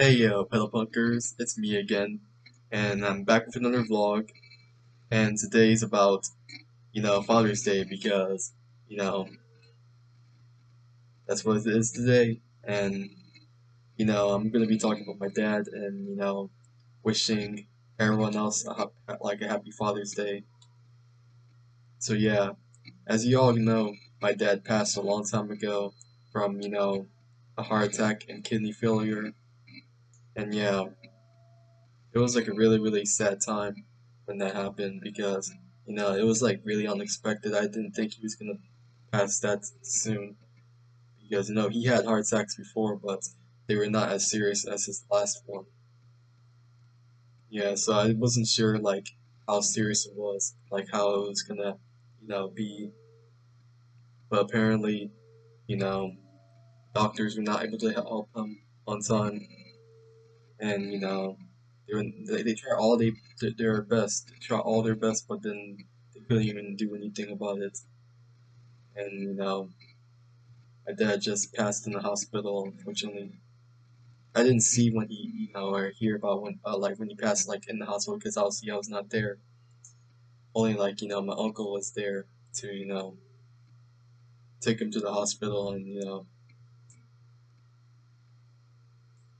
Hey yo, Pedal Punkers, it's me again, and I'm back with another vlog, and today's about, Father's Day because, you know, that's what it is today, and, I'm gonna be talking about my dad and, wishing everyone else a happy Father's Day. So yeah, as you all know, my dad passed a long time ago from, a heart attack and kidney failure, and yeah, it was like a really, really sad time when that happened because, it was like really unexpected. I didn't think he was gonna pass that soon because, he had heart attacks before, but they were not as serious as his last one. Yeah, so I wasn't sure like how serious it was, like how it was gonna, be. But apparently, you know, doctors were not able to help him on time, and they try all their best, they try all their best, but then they couldn't even do anything about it. And my dad just passed in the hospital. Unfortunately, I didn't see when he, or hear about when, like when he passed, like in the hospital, because obviously I was not there. Only like my uncle was there to take him to the hospital, and yeah,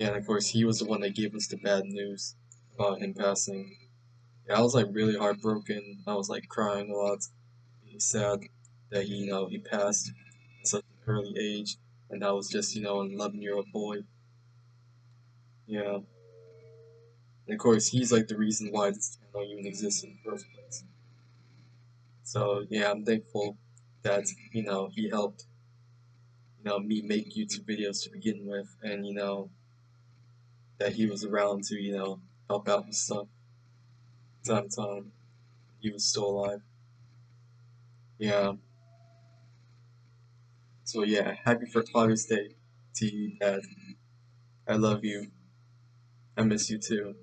and of course he was the one that gave us the bad news about him passing. Yeah, I was like really heartbroken. I was like crying a lot. Really sad that he passed at such an early age, and I was just an 11-year-old boy. Yeah, and of course he's like the reason why this channel even exists in the first place. So yeah, I'm thankful that he helped me make YouTube videos to begin with, and that he was around to help out with stuff time to time. He was still alive. Yeah. So yeah, happy for Father's Day to you, Dad. I love you. I miss you too.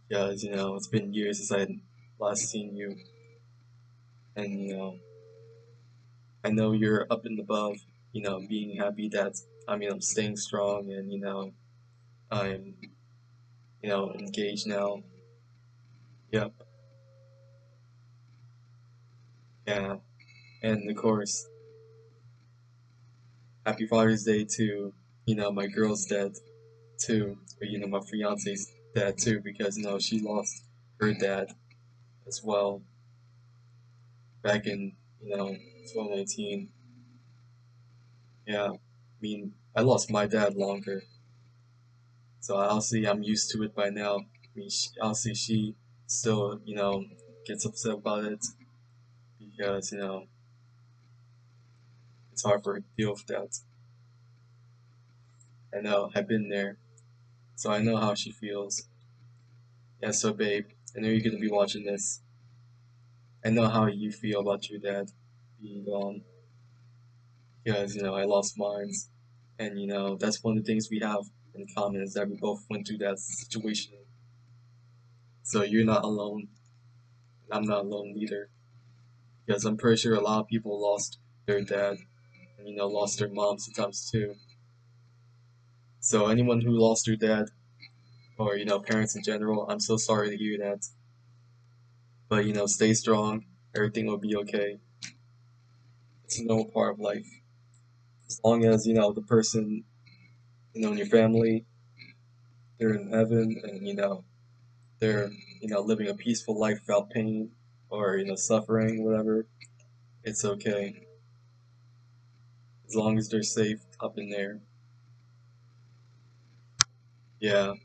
Because it's been years since I had last seen you, and I know you're up and above, being happy that I'm staying strong, and I'm engaged now. Yep, yeah, and of course, happy Father's Day to my girl's dad too, or my fiance's dad too, because she lost her dad as well back in 2019. Yeah, I mean I lost my dad longer, so obviously I'm used to it by now. I mean, obviously she still gets upset about it because it's hard for her to deal with that. I know I've been there, so I know how she feels. Yeah, so babe, I know you're gonna be watching this. I know how you feel about your dad being gone because I lost mine, and that's one of the things we have in common is that we both went through that situation. So you're not alone, and I'm not alone either because I'm pretty sure a lot of people lost their dad and lost their mom sometimes too. So anyone who lost their dad or parents in general, I'm so sorry to hear that. But stay strong. Everything will be okay. It's a normal part of life. As long as the person in your family, they're in heaven, and they're living a peaceful life without pain or suffering, whatever. It's okay as long as they're safe up in there. Yeah.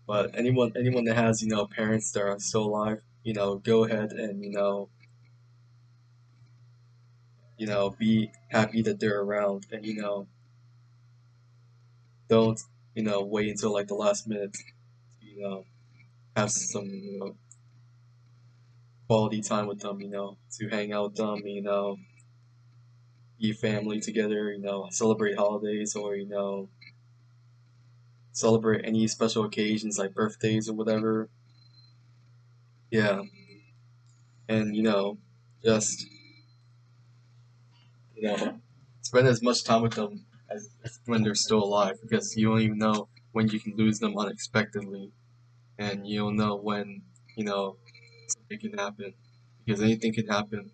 But anyone that has parents that are still alive, go ahead and be happy that they're around, and don't wait until like the last minute to have some quality time with them, to hang out with them, be family together, celebrate holidays, or celebrate any special occasions like birthdays or whatever. Yeah, and just spend as much time with them as when they're still alive, because you don't even know when you can lose them unexpectedly, and you don't know when, you know, something can happen, because anything can happen.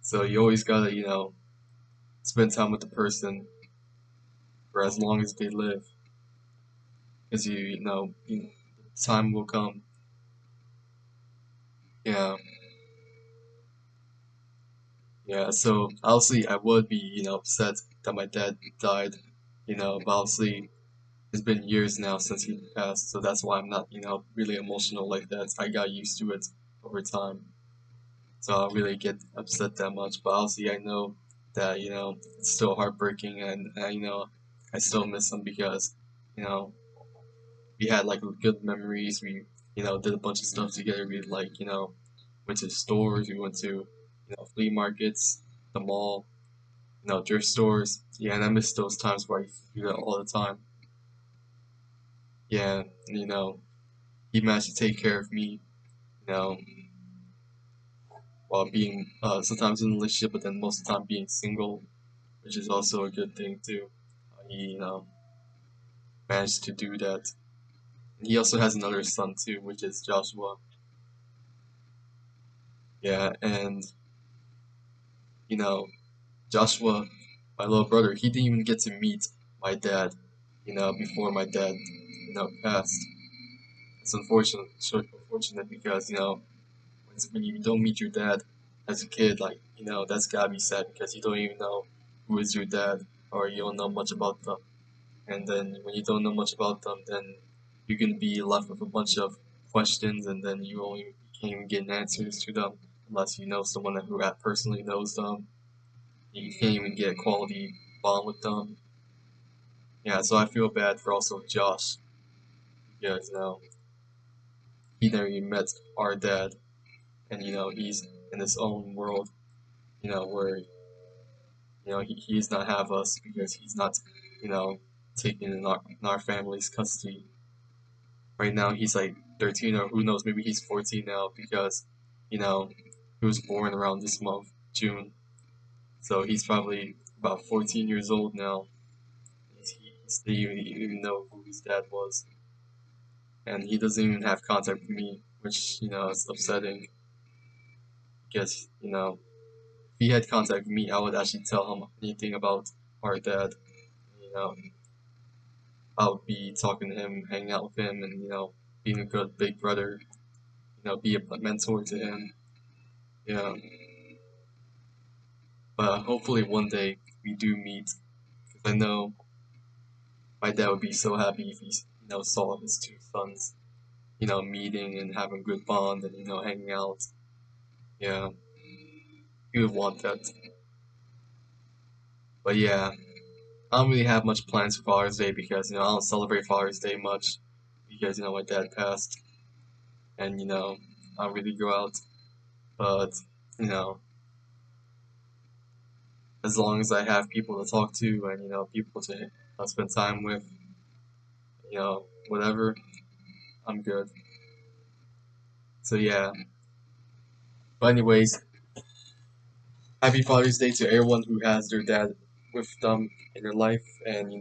So you always gotta, spend time with the person for as long as they live, because time will come. Yeah, yeah. So obviously, I would be, upset that my dad died, but obviously, it's been years now since he passed, so that's why I'm not, really emotional like that. I got used to it over time, so I don't really get upset that much. But obviously, I know that, it's still heartbreaking, and, I still miss him because, you know, we had like good memories. We, did a bunch of stuff together. We like, went to stores. We went to, flea markets, the mall, thrift stores. Yeah, and I miss those times where I used to do that all the time. Yeah, and, he managed to take care of me, you know, while being sometimes in a relationship, but then most of the time being single, which is also a good thing too. He, managed to do that. And he also has another son too, which is Joshua. Yeah, and you know, Joshua, my little brother, he didn't even get to meet my dad, before my dad, passed. It's unfortunate because, when you don't meet your dad as a kid, like, that's gotta be sad because you don't even know who is your dad or you don't know much about them. And then when you don't know much about them, then you're gonna be left with a bunch of questions and then you can't even get answers to them unless you know someone who personally knows them. You can't even get a quality bond with them. Yeah, so I feel bad for also Josh because, he never even met our dad and, he's in his own world, where he does not have us because he's not, you know, taken in our family's custody. Right now he's like 13 or who knows, maybe he's 14 now because, you know, he was born around this month, June. So he's probably about 14 years old now. He didn't even know who his dad was. And he doesn't even have contact with me, which, is upsetting because, if he had contact with me, I would actually tell him anything about our dad. You know, I would be talking to him, hanging out with him, and being a good big brother. Be a mentor to him. Yeah, but hopefully one day we do meet. Because I know my dad would be so happy if he, saw his two sons, meeting and having a good bond and hanging out. Yeah, he would want that. But yeah, I don't really have much plans for Father's Day because I don't celebrate Father's Day much because my dad passed and I don't really go out. But you know, as long as I have people to talk to and people to spend time with, whatever, I'm good. So yeah. But anyways, happy Father's Day to everyone who has their dad with them in their life, and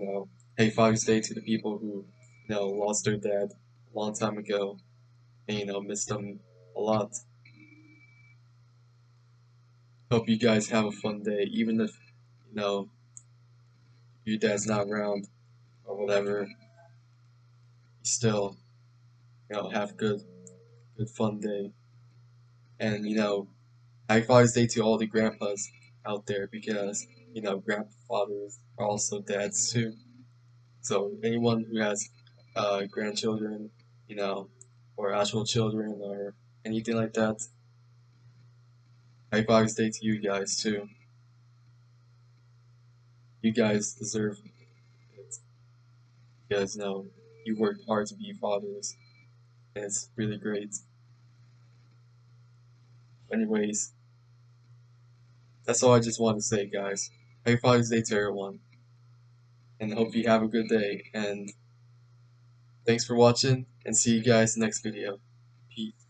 happy Father's Day to the people who lost their dad a long time ago and miss them a lot. Hope you guys have a fun day, even if your dad's not around or whatever. You still have good fun day, and happy Father's Day to all the grandpas out there because grandfathers are also dads too. So anyone who has grandchildren, you know, or actual children or anything like that, happy Father's Day to you guys too. You guys deserve it because you worked hard to be fathers, and it's really great. Anyways, that's all I just want to say, guys. Happy Father's Day to everyone, and hope you have a good day. And thanks for watching, and see you guys next video. Peace.